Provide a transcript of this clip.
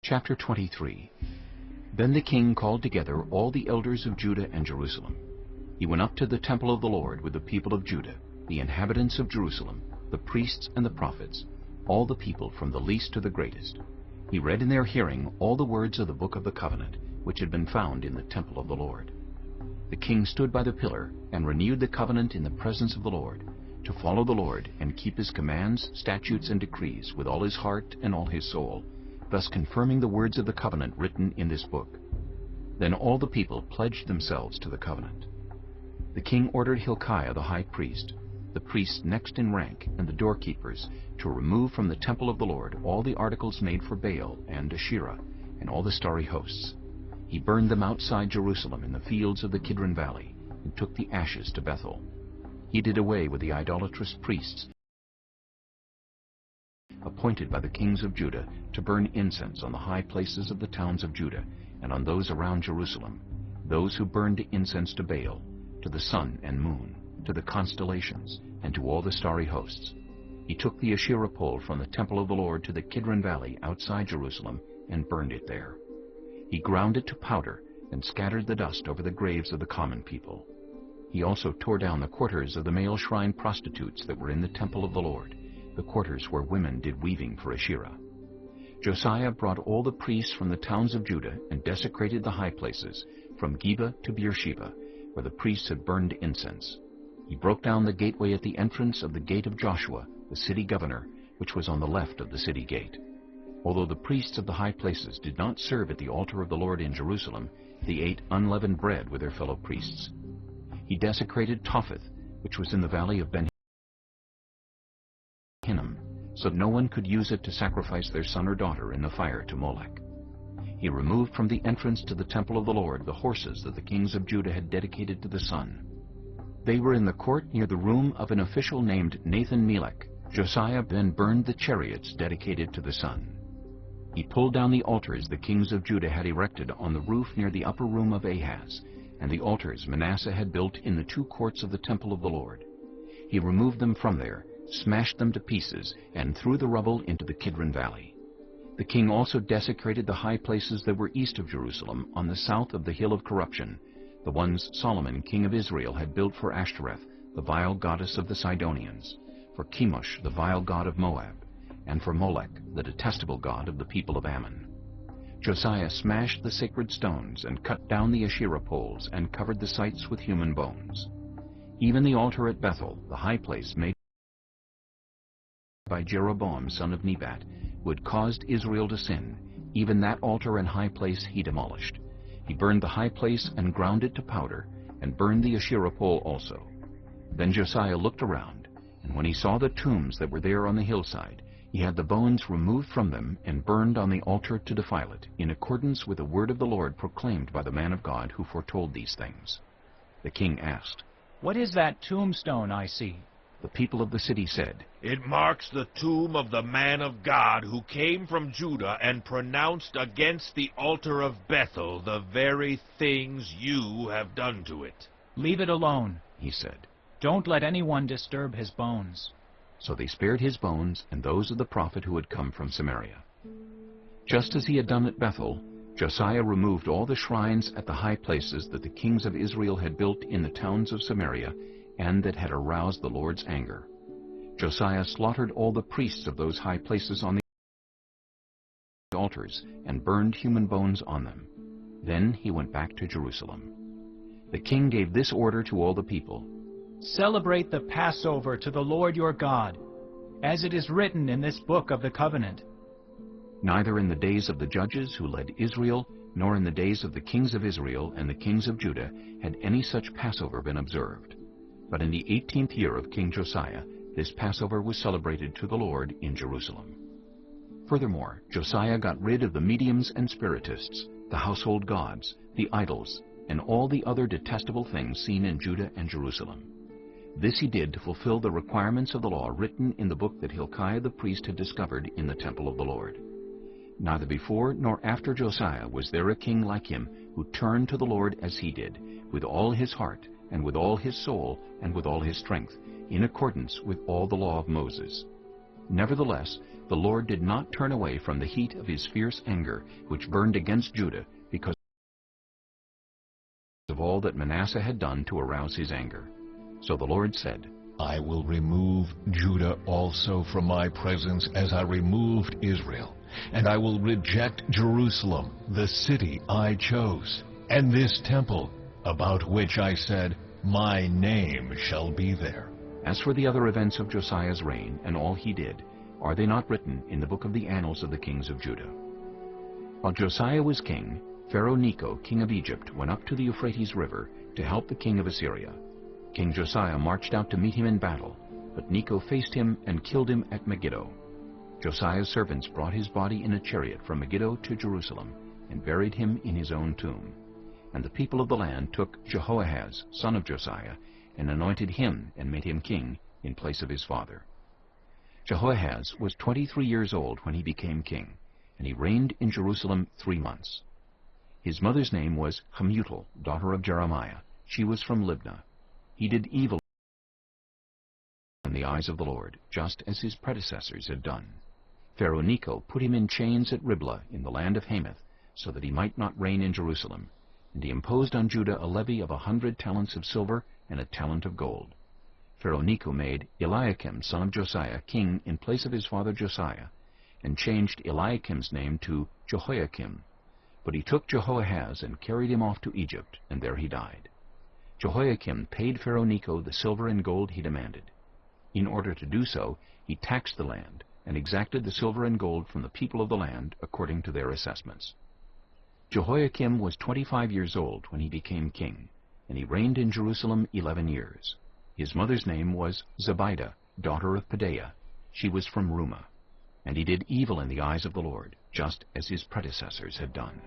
Chapter 23. Then the king called together all the elders of Judah and Jerusalem. He went up to the temple of the Lord with the people of Judah, the inhabitants of Jerusalem, the priests and the prophets, all the people from the least to the greatest. He read in their hearing all the words of the book of the covenant, which had been found in the temple of the Lord. The king stood by the pillar and renewed the covenant in the presence of the Lord, to follow the Lord and keep his commands, statutes, and decrees with all his heart and all his soul, thus confirming the words of the covenant written in this book. Then all the people pledged themselves to the covenant. The king ordered Hilkiah the high priest, the priests next in rank, and the doorkeepers, to remove from the temple of the Lord all the articles made for Baal and Asherah, and all the starry hosts. He burned them outside Jerusalem in the fields of the Kidron Valley, and took the ashes to Bethel. He did away with the idolatrous priests appointed by the kings of Judah to burn incense on the high places of the towns of Judah and on those around Jerusalem, those who burned incense to Baal, to the sun and moon, to the constellations, and to all the starry hosts. He took the Asherah pole from the temple of the Lord to the Kidron Valley outside Jerusalem and burned it there. He ground it to powder and scattered the dust over the graves of the common people. He also tore down the quarters of the male shrine prostitutes that were in the temple of the Lord, the quarters where women did weaving for Asherah. Josiah brought all the priests from the towns of Judah and desecrated the high places, from Geba to Beersheba, where the priests had burned incense. He broke down the gateway at the entrance of the gate of Joshua, the city governor, which was on the left of the city gate. Although the priests of the high places did not serve at the altar of the Lord in Jerusalem, they ate unleavened bread with their fellow priests. He desecrated Topheth, which was in the valley of Ben-Hinnom, so no one could use it to sacrifice their son or daughter in the fire to Molech. He removed from the entrance to the temple of the Lord the horses that the kings of Judah had dedicated to the sun. They were in the court near the room of an official named Nathan-Melech. Josiah then burned the chariots dedicated to the sun. He pulled down the altars the kings of Judah had erected on the roof near the upper room of Ahaz, and the altars Manasseh had built in the two courts of the temple of the Lord. He removed them from there, smashed them to pieces, and threw the rubble into the Kidron Valley. The king also desecrated the high places that were east of Jerusalem on the south of the hill of corruption, the ones Solomon, king of Israel, had built for Ashtoreth, the vile goddess of the Sidonians, for Chemosh, the vile god of Moab, and for Molech, the detestable god of the people of Ammon. Josiah smashed the sacred stones and cut down the Asherah poles and covered the sites with human bones. Even the altar at Bethel, the high place made by Jeroboam son of Nebat, who had caused Israel to sin, even that altar and high place he demolished. He burned the high place and ground it to powder, and burned the Asherah pole also. Then Josiah looked around, and when he saw the tombs that were there on the hillside, he had the bones removed from them and burned on the altar to defile it, in accordance with the word of the Lord proclaimed by the man of God who foretold these things. The king asked, "What is that tombstone I see?" The people of the city said, "It marks the tomb of the man of God who came from Judah and pronounced against the altar of Bethel the very things you have done to it." "Leave it alone," he said. "Don't let anyone disturb his bones." So they spared his bones and those of the prophet who had come from Samaria. Just as he had done at Bethel, Josiah removed all the shrines at the high places that the kings of Israel had built in the towns of Samaria and that had aroused the Lord's anger. Josiah slaughtered all the priests of those high places on the altars and burned human bones on them. Then he went back to Jerusalem. The king gave this order to all the people: "Celebrate the Passover to the Lord your God, as it is written in this book of the covenant." Neither in the days of the judges who led Israel, nor in the days of the kings of Israel and the kings of Judah had any such Passover been observed. But in the 18th year of King Josiah, this Passover was celebrated to the Lord in Jerusalem. Furthermore, Josiah got rid of the mediums and spiritists, the household gods, the idols, and all the other detestable things seen in Judah and Jerusalem. This he did to fulfill the requirements of the law written in the book that Hilkiah the priest had discovered in the temple of the Lord. Neither before nor after Josiah was there a king like him who turned to the Lord as he did, with all his heart, and with all his soul, and with all his strength, in accordance with all the law of Moses. Nevertheless, the Lord did not turn away from the heat of his fierce anger, which burned against Judah, because of all that Manasseh had done to arouse his anger. So the Lord said, I will remove Judah also from my presence as I removed Israel, and I will reject Jerusalem, the city I chose, and this temple, about which I said, My name shall be there. As for the other events of Josiah's reign and all he did, are they not written in the book of the annals of the kings of Judah? While Josiah was king, Pharaoh Necho, king of Egypt, went up to the Euphrates River to help the king of Assyria. King Josiah marched out to meet him in battle, but Necho faced him and killed him at Megiddo. Josiah's servants brought his body in a chariot from Megiddo to Jerusalem and buried him in his own tomb. And the people of the land took Jehoahaz, son of Josiah, and anointed him and made him king in place of his father. Jehoahaz was 23 years old when he became king, and he reigned in Jerusalem 3 months. His mother's name was Hamutal, daughter of Jeremiah. She was from Libnah. He did evil in the eyes of the Lord, just as his predecessors had done. Pharaoh Necho put him in chains at Riblah in the land of Hamath, so that he might not reign in Jerusalem. And he imposed on Judah a levy of 100 talents of silver and a talent of gold. Pharaoh Necho made Eliakim, son of Josiah, king in place of his father Josiah, and changed Eliakim's name to Jehoiakim. But he took Jehoahaz and carried him off to Egypt, and there he died. Jehoiakim paid Pharaoh Necho the silver and gold he demanded. In order to do so, he taxed the land and exacted the silver and gold from the people of the land according to their assessments. Jehoiakim was 25 years old when he became king, and he reigned in Jerusalem 11 years. His mother's name was Zebidah, daughter of Pedaiah. She was from Rumah. And he did evil in the eyes of the Lord, just as his predecessors had done.